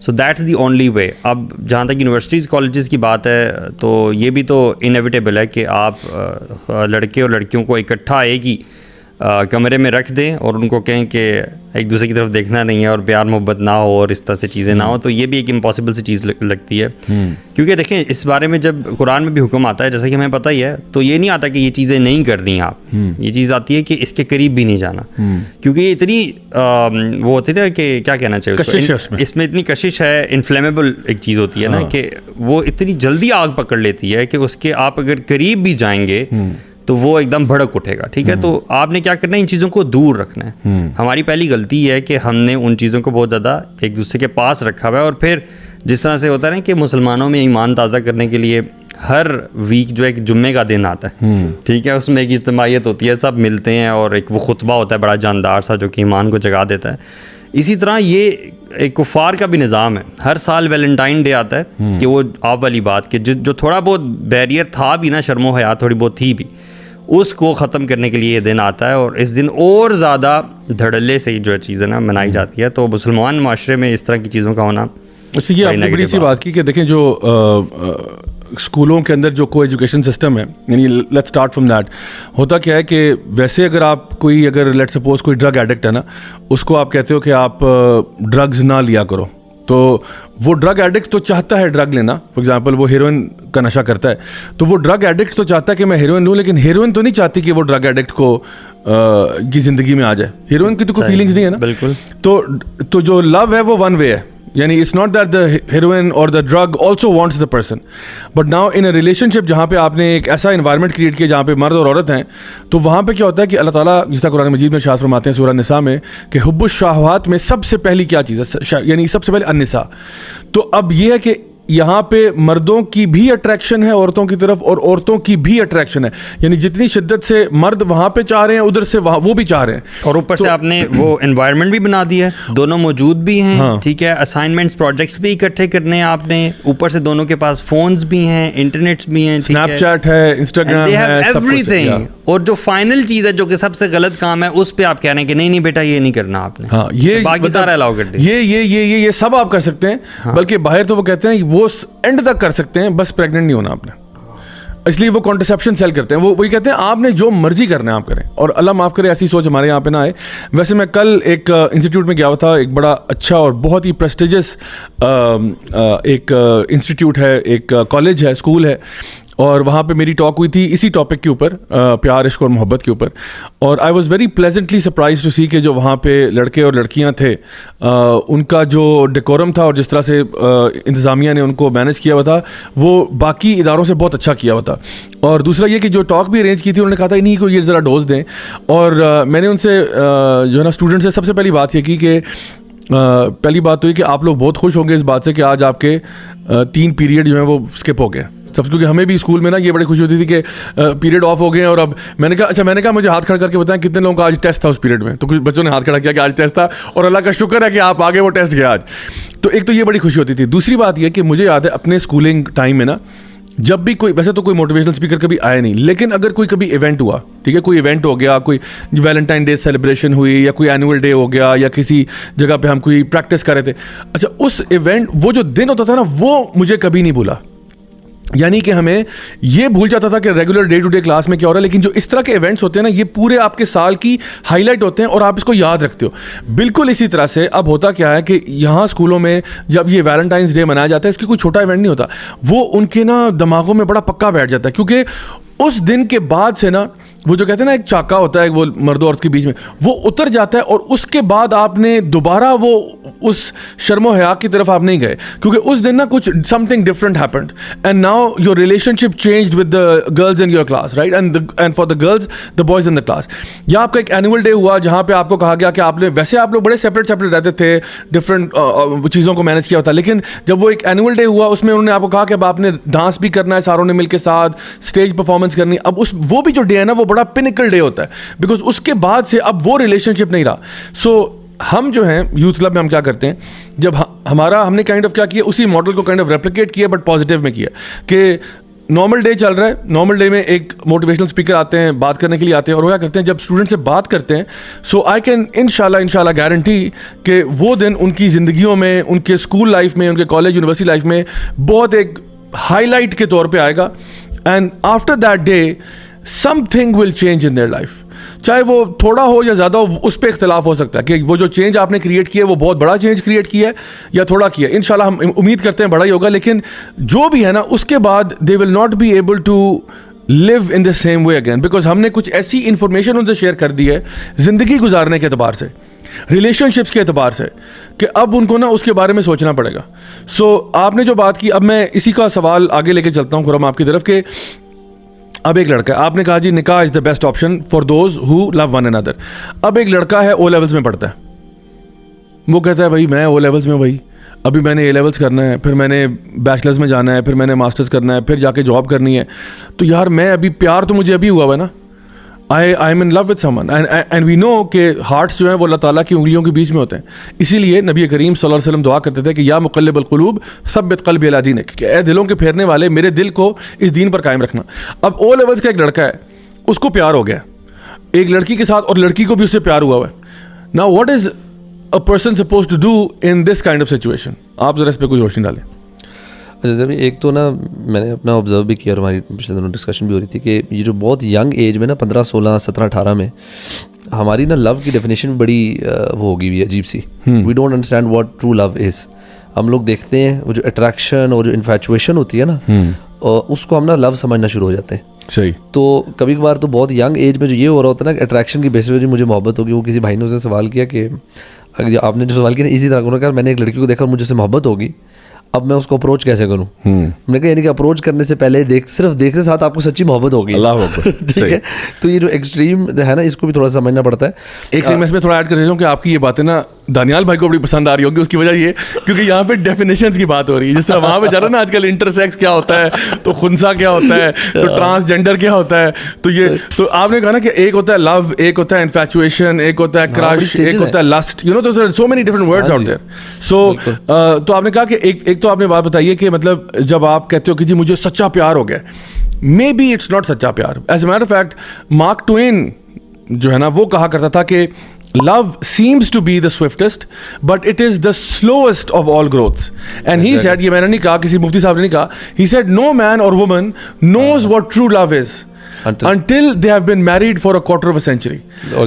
So that's the only way. اب جہاں تک یونیورسٹیز کالجز کی بات ہے تو یہ بھی تو انیویٹیبل ہے کہ آپ لڑکے اور لڑکیوں کو اکٹھا ایک ہی کمرے میں رکھ دیں اور ان کو کہیں کہ ایک دوسرے کی طرف دیکھنا نہیں ہے اور پیار محبت نہ ہو اور اس طرح سے چیزیں نہ ہو, تو یہ بھی ایک امپاسبل سی چیز لگتی ہے. کیونکہ دیکھیں اس بارے میں جب قرآن میں بھی حکم آتا ہے, جیسا کہ ہمیں پتہ ہی ہے, تو یہ نہیں آتا کہ یہ چیزیں نہیں کرنی آپ, یہ چیز آتی ہے کہ اس کے قریب بھی نہیں جانا, کیونکہ یہ اتنی وہ ہوتی ہے کہ کیا کہنا چاہیے اس میں اتنی کشش ہے, انفلیمیبل ایک چیز ہوتی ہے نا, کہ وہ اتنی جلدی آگ پکڑ لیتی ہے کہ اس کے آپ اگر قریب بھی جائیں گے تو وہ ایک دم بھڑک اٹھے گا. ٹھیک ہے, تو آپ نے کیا کرنا ہے, ان چیزوں کو دور رکھنا ہے. ہماری پہلی غلطی ہے کہ ہم نے ان چیزوں کو بہت زیادہ ایک دوسرے کے پاس رکھا ہوا ہے, اور پھر جس طرح سے ہوتا ہے نا کہ مسلمانوں میں ایمان تازہ کرنے کے لیے ہر ویک جو ایک جمعے کا دن آتا ہے, ٹھیک ہے, اس میں ایک اجتماعیت ہوتی ہے, سب ملتے ہیں اور ایک وہ خطبہ ہوتا ہے بڑا جاندار سا جو کہ ایمان کو جگا دیتا ہے. اسی طرح یہ ایک کفار کا بھی نظام ہے. ہر سال ویلنٹائن ڈے آتا ہے کہ وہ آپ والی بات کہ جو تھوڑا بہت بیریئر تھا بھی نا, شرم و حیا تھوڑی بہت تھی بھی, اس کو ختم کرنے کے لیے یہ دن آتا ہے, اور اس دن اور زیادہ دھڑلے سے جو چیزیں نا منائی جاتی ہے. تو مسلمان معاشرے میں اس طرح کی چیزوں کا ہونا, اچھا یہ آپ نے بڑی سی بات کی کہ دیکھیں جو اسکولوں کے اندر جو کو ایجوکیشن سسٹم ہے, یعنی لیٹ اسٹارٹ فرام دیٹ, ہوتا کیا ہے کہ ویسے اگر آپ کوئی اگر لیٹ سپوز کوئی ڈرگ ایڈکٹ ہے نا, اس کو آپ کہتے ہو کہ آپ ڈرگز نہ لیا کرو, تو وہ ڈرگ ایڈکٹ تو چاہتا ہے ڈرگ لینا, فار ایگزامپل وہ ہیروئن کا نشہ کرتا ہے, تو وہ ڈرگ ایڈکٹ تو چاہتا ہے کہ میں ہیروئن لوں, لیکن ہیروئن تو نہیں چاہتی کہ وہ ڈرگ ایڈکٹ کو کی زندگی میں آ جائے. ہیروئن کی تو کوئی فیلنگز نہیں ہے نا, بالکل. تو جو لو ہے وہ ون وے ہے, یعنی it's not that the heroin اور the drug also wants the person, but now in a relationship جہاں پہ آپ نے ایک ایسا انوائرمنٹ کریٹ کیا جہاں پہ مرد اور عورت ہیں, تو وہاں پہ کیا ہوتا ہے کہ اللہ تعالیٰ جس طرح قرآن مجید میں ارشاد فرماتے ہیں سورہ نساء میں کہ حب الشہوات میں سب سے پہلی کیا چیز ہے, یعنی سب سے پہلے النساء. تو اب یہ ہے کہ یہاں پہ مردوں کی بھی اٹریکشن ہے عورتوں کی طرف, اور عورتوں کی بھی اٹریکشن ہے, یعنی جتنی شدت سے مرد وہاں پہ چاہ رہے ہیں ادھر سے وہاں وہ بھی چاہ رہے ہیں, اور اوپر سے آپ نے وہ انوائرمنٹ بھی بنا دیا ہے, دونوں موجود بھی ہیں, ٹھیک ہے, اسائنمنٹس پروجیکٹس بھی اکٹھے کرنے ہیں آپ نے, اوپر سے دونوں کے پاس فونز بھی ہیں, انٹرنیٹس بھی ہیں, اسنیپ چیٹ ہے, انسٹاگرام ہے, ایوری تھنگ. اور جو فائنل چیز ہے جو کہ سب سے غلط کام ہے, اس پہ آپ کہہ رہے ہیں کہ نہیں بیٹا یہ نہیں کرنا آپ نے, یہ باقی سارا الاؤ کر دیں. یہ سب آپ کر سکتے ہیں, بلکہ باہر تو وہ کہتے ہیں وہ اینڈ تک کر سکتے ہیں, بس پریگننٹ نہیں ہونا آپ نے, اس لیے وہ کانٹرسیپشن سیل کرتے ہیں. وہ وہی کہتے ہیں آپ نے جو مرضی کرنا ہے آپ کریں, اور اللہ معاف کرے ایسی سوچ ہمارے یہاں پہ نہ آئے. ویسے میں کل ایک انسٹیٹیوٹ میں گیا ہوا تھا, ایک بڑا اچھا اور بہت ہی پریسٹیجس ایک انسٹیٹیوٹ ہے, ایک کالج ہے, اسکول ہے, اور وہاں پہ میری ٹاک ہوئی تھی اسی ٹاپک کے اوپر, پیار عشق اور محبت کے اوپر. اور I was very pleasantly surprise to see کہ جو وہاں پہ لڑکے اور لڑکیاں تھے, ان کا جو ڈیکورم تھا اور جس طرح سے انتظامیہ نے ان کو مینیج کیا ہوا تھا, وہ باقی اداروں سے بہت اچھا کیا ہوا تھا. اور دوسرا یہ کہ جو ٹاک بھی ارینج کی تھی انہوں نے کہا تھا انہیں کو یہ ذرا ڈوز دیں, اور میں نے ان سے جو ہے نا اسٹوڈنٹ سے سب سے پہلی بات یہ کی کہ پہلی بات تو یہ کہ آپ لوگ بہت خوش ہوں گے اس بات سے کہ آج آپ کے 3 پیریڈ جو ہیں وہ اسکپ ہو گئے. سب کیونکہ ہمیں بھی اسکول میں نا یہ بڑی خوشی ہوتی تھی کہ پیریڈ آف ہو گئے, اور اب میں نے کہا مجھے ہاتھ کھڑا کر کے بتائیں کتنے لوگوں کا آج ٹیسٹ تھا اس پیریڈ میں, تو کچھ بچوں نے ہاتھ کھڑا کیا کہ آج ٹیسٹ تھا, اور اللہ کا شکر ہے کہ آپ آگے وہ ٹیسٹ گیا آج. تو ایک تو یہ بڑی خوشی ہوتی تھی. دوسری بات یہ کہ مجھے یاد ہے اپنے اسکولنگ ٹائم میں نا, جب بھی کوئی, ویسے تو کوئی موٹیویشنل اسپیکر کبھی آیا نہیں, لیکن اگر کوئی کبھی ایونٹ ہوا, ٹھیک ہے, کوئی ایونٹ ہو گیا, کوئی ویلنٹائن ڈے سیلیبریشن ہوئی, یا کوئی اینول ڈے ہو گیا, یا کسی جگہ پہ ہم کوئی پریکٹس کر رہے تھے, اچھا اس ایونٹ وہ جو دن ہوتا تھا نا وہ مجھے کبھی نہیں بھولا. یعنی کہ ہمیں یہ بھول جاتا تھا کہ regular day to day class میں کیا ہو رہا ہے, لیکن جو اس طرح کے ایونٹس ہوتے ہیں نا یہ پورے آپ کے سال کی ہائی لائٹ ہوتے ہیں اور آپ اس کو یاد رکھتے ہو. بالکل اسی طرح سے اب ہوتا کیا ہے کہ یہاں اسکولوں میں جب یہ ویلنٹائنس ڈے منایا جاتا ہے, اس کی کوئی چھوٹا ایونٹ نہیں ہوتا, وہ ان کے نا دماغوں میں بڑا پکا بیٹھ جاتا ہے, کیونکہ اس دن کے بعد سے نا وہ جو کہتے ہیں نا ایک چاکا ہوتا ہے وہ مرد و عورت کے بیچ میں, وہ اتر جاتا ہے, اور اس کے بعد آپ نے دوبارہ وہ اس شرم و حیا کی طرف آپ نہیں گئے, کیونکہ اس دن نا کچھ some thing different happened, and now your relation ship changed with the girls in your class, right, and for the girls the boys in the class. یا آپ کا ایک اینول ڈے ہوا جہاں پہ آپ کو کہا گیا کہ آپ نے, ویسے آپ لوگ بڑے سیپریٹ رہتے تھے, ڈفرنٹ چیزوں کو مینیج کیا ہوتا, لیکن جب وہ ایک اینول ڈے ہوا اس میں انہوں نے آپ کو کہا کہ اب آپ نے ڈانس بھی کرنا ہے ساروں نے مل کے ساتھ, اسٹیج پرفارمنس کرنی. اب وہ بھی جو ڈے ہے نا وہ بڑا پینیکل ڈے ہوتا ہے, بیکاز اس کے بعد سے اب وہ ریلیشن شپ نہیں رہا. سو ہم جو ہیں یوتھ کلب میں ہم کیا کرتے ہیں, جب ہم نے کائنڈ آف کیا کیا, اسی ماڈل کو کائنڈ آف ریپلیکیٹ کیا بٹ پازیٹیو میں کیا, کہ نارمل ڈے چل رہا ہے, نارمل ڈے میں ایک موٹیویشنل اسپیکر آتے ہیں, بات کرنے کے لیے آتے ہیں, اور وہ کیا کرتے ہیں جب اسٹوڈنٹ سے بات کرتے ہیں, سو آئی کین انشاءاللہ گارنٹی کہ وہ دن ان کی زندگیوں میں, ان کے اسکول لائف میں, ان کے کالج یونیورسٹی لائف میں بہت ایک ہائی لائٹ کے طور پہ آئے گا. And after that day something will change in their life, چاہے وہ تھوڑا ہو یا زیادہ ہو, اس پہ اختلاف ہو سکتا ہے کہ وہ جو چینج آپ نے کریٹ کیا ہے وہ بہت بڑا چینج کریٹ کیا ہے یا تھوڑا کیا ہے. انشاءاللہ ہم امید کرتے ہیں بڑا ہی ہوگا, لیکن جو بھی ہے نا اس کے بعد they will not be able to live in the same way again, because ہم نے کچھ ایسی انفارمیشن ان سے شیئر کر دی ہے زندگی گزارنے کے اعتبار سے, ریلیشن شپس کے اعتبار سے, کہ اب ان کو نا اس کے بارے میں سوچنا پڑے گا. سو آپ نے جو بات کی, اب میں اسی کا سوال آگے لے کے چلتا ہوں خرم آپ کی طرف, کہ اب ایک لڑکا ہے, آپ نے کہا جی نکاح is the best option for those who love one اندر. اب ایک لڑکا ہے او لیولز میں پڑھتا ہے, وہ کہتا ہے بھائی میں او لیولز میں, بھائی ابھی میں نے اے لیولز کرنا ہے, پھر میں نے بیچلرز میں جانا ہے, پھر میں نے ماسٹرز کرنا ہے, پھر جا کے جاب کرنی ہے, تو یار میں ابھی پیار تو مجھے ابھی ہوا ہوا ہے نا, I am in love with someone, and we know کہ ہارٹس جو ہیں وہ اللہ تعالیٰ کی انگلیوں کے بیچ میں ہوتے ہیں. اسی لیے نبی کریم صلی اللہ علیہ وسلم دعا کرتے تھے کہ یا مقلب القلوب ثبت قلبی علی دینک, کہ اے دلوں کے پھیرنے والے میرے دل کو اس دین پر قائم رکھنا. اب او لیولز کا ایک لڑکا ہے, اس کو پیار ہو گیا ایک لڑکی کے ساتھ, اور لڑکی کو بھی اس سے پیار ہوا ہے. Now what is a person suppose to do in this kind of situation? آپ ذرا اس پہ کوئی روشنی ڈالیں. جیسے ایک تو نا میں نے اپنا آبزرو بھی کیا, اور ہماری پچھلے دنوں ڈسکشن بھی ہو رہی تھی کہ یہ جو بہت ینگ ایج میں نا 15, 16, 17, 18 میں ہماری نا لو کی ڈیفینیشن بڑی وہ ہوگی ہوئی ہے عجیب سی. We don't understand what true love is. ہم لوگ دیکھتے ہیں وہ جو اٹریکشن اور جو انفیچویشن ہوتی ہے نا, اس کو ہم نا لو سمجھنا شروع ہو جاتے ہیں. صحیح. تو کبھی کبھار تو بہت ینگ ایج میں جو یہ ہو رہا ہوتا ہے نا کہ اٹریکشن کی بیس پہ مجھے محبت ہوگی. وہ کسی بھائی نے اسے سوال کیا کہ آپ نے جو سوال کیا نا اسی طرح کہ میں نے ایک لڑکی کو دیکھا اور مجھے سے محبت ہوگی, اب میں اس کو اپروچ کیسے کروں؟ میں نے کہا یعنی کہ اپروچ کرنے سے پہلے صرف دیکھنے ساتھ آپ کو سچی محبت ہوگی. اللہ اکبر. ٹھیک ہے, تو یہ جو ایکسٹریم ہے نا اس کو بھی تھوڑا سمجھنا پڑتا ہے. ایک سیکنڈ میں اس میں تھوڑا ایڈ کر دیتا ہوں کہ آپ کی یہ باتیں نا دانیال بھائی کو بڑی پسند آ رہی ہوگی. اس کی وجہ یہ کیونکہ یہاں پہ ڈیفینیشنز کی بات ہو رہی ہے, جس طرح وہاں پہ جا رہا نا آج کل انٹرسیکس کیا ہوتا ہے, تو خنسا کیا ہوتا ہے, تو ٹرانسجینڈر کیا ہوتا ہے, تو یہ تو آپ نے کہا نا کہ ایک ہوتا ہے لو, ایک ہوتا ہے انفیچویشن, ایک ہوتا ہے کرش, ایک ہوتا ہے لسٹ, یو نو تو so many different words out there. So تو آپ نے کہا کہ ایک تو آپ نے بات بتائی ہے کہ مطلب جب آپ کہتے ہو کہ جی مجھے سچا پیار ہو گیا, مے بی اٹس ناٹ سچا پیار. As a matter of fact Mark Twain جو ہے نا وہ کہا کرتا تھا کہ love seems to be the swiftest but it is the slowest of all growths. And he said, یہ میں نے نہیں کہا, کسی مفتی صاحب نے نہیں کہا, he said no man or woman knows what true love is until they have been married for a quarter of a century.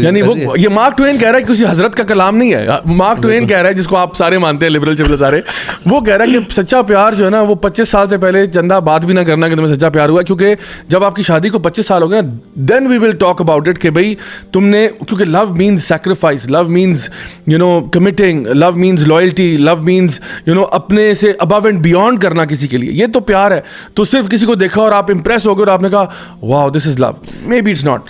یعنی وہ یہ مارک ٹوین کہہ رہا ہے, کسی حضرت کا کلام نہیں ہے. مارک ٹوین کہہ رہا ہے, جس کو آپ سارے مانتے ہیں لبرل چبل سارے, وہ کہہ رہا ہے کہ سچا پیار جو ہے نا وہ 25 سال سے پہلے چندہ بات بھی نہ کرنا کہ تمہیں سچا پیار ہوا, کیونکہ جب آپ کی شادی کو 25 سال ہو گئے then we will talk about it کہ بھائی تم نے, کیونکہ love means sacrifice, love means you know committing, love means loyalty, love means you know اپنے سے ابو اینڈ بیونڈ کرنا کسی کے لیے. یہ تو پیار ہے. تو صرف کسی کو دیکھا اور آپ امپریس ہو گئے اور آپ نے کہا واو دس از لو, مے بی اٹس ناٹ.